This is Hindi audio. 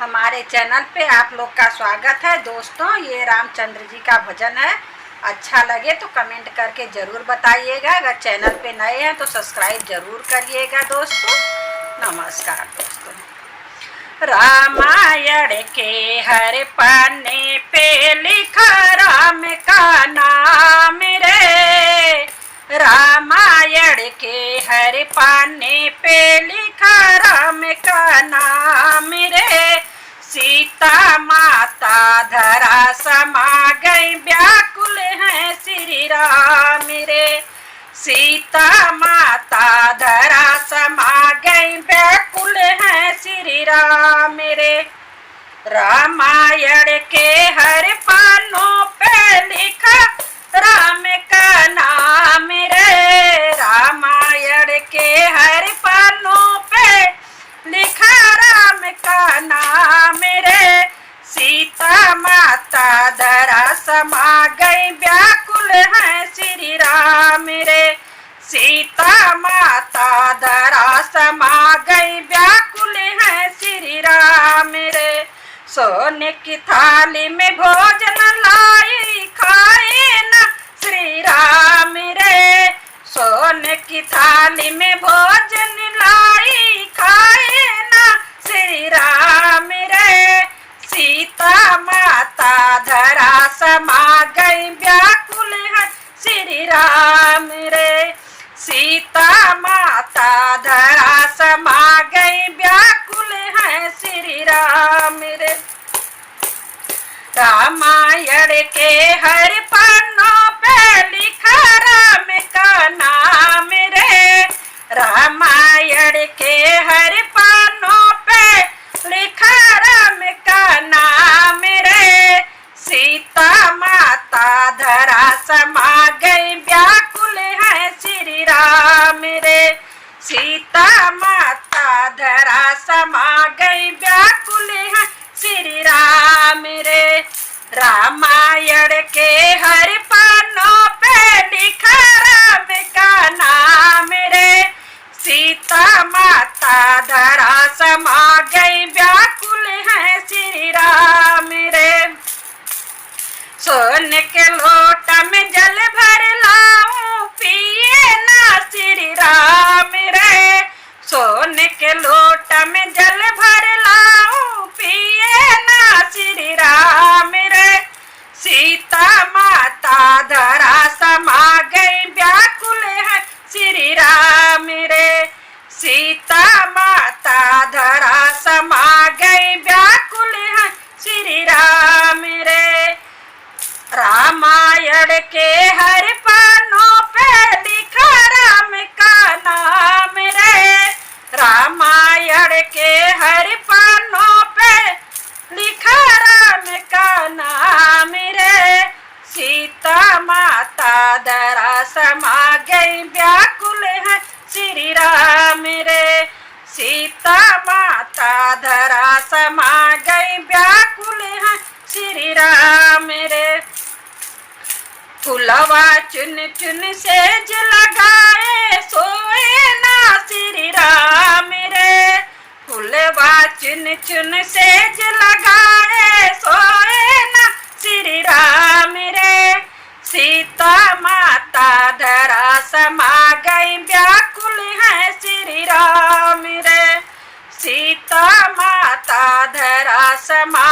हमारे चैनल पे आप लोग का स्वागत है दोस्तों। ये रामचंद्र जी का भजन है। अच्छा लगे तो कमेंट करके ज़रूर बताइएगा। अगर चैनल पे नए हैं तो सब्सक्राइब ज़रूर करिएगा दोस्तों। नमस्कार दोस्तों। रामायण के हर पन्ने पे लिखा राम का नाम रे। रामायण के हर पन्ने पे लिखा राम का नाम रे। सीता माता धरा समा गई व्याकुल है श्री राम रे। सीता माता धरा समा गई व्याकुल है श्री राम रे। रामायण के हर पन्नों पे लिखा राम का नाम रे। रामायण के हर पन्नों पे लिखा राम का नाम रे। सीता माता धरा समा गई व्याकुल है श्री राम रे। सीता माता धरा समा गई व्याकुल है श्री राम रे। सोने की थाली में भोजन लाई खाए न श्री राम रे। सोने की थाली में भोजन लाई खाए न श्री राम रे। सीता माता धरा समा गई व्याकुल है श्री राम रे। सीता माता धरा समा गई व्याकुल है श्री राम रे। रामायण के हर पन्नों पे लिखा राम का नाम रे। रामायण के हर पन्नों पे लिखा राम का नाम रे। सीता माता धरा समा गई व्याकुल है श्री राम रे। सीता माता धरा समा गई व्याकुल है श्री राम रे। रामायण के हर पन्नों पे लिखा राम का नाम रे। सीता माता धरा समा गई व्याकुल है श्री राम रे। सोने के लोट में जल भर लाऊं पिए ना श्री राम रे। सोने के लोट में जल भर लाऊं पिए ना श्री राम रे। सीता माता धरा समा गई व्याकुल है श्री राम रे। सीता माता धरा समा गई व्याकुल है श्री राम रे। रामायण के हर पन्नों पे लिखा राम का नाम रे। रामायण के हर पन्नों पे लिखा राम का नाम रे। सीता माता धरा समा गई व्याकुल है श्री राम रे। सीता माता धरा समा गई व्याकुल है श्री राम रे। फुलवा चुन चुन सेज लगाए सोए ना श्री राम रे। फुलवा चुन चुन सेज लगाए सोए ना श्री राम रे। सीता माता धरा समा गई व्याकुल है श्री राम रे। सीता माता धरा समा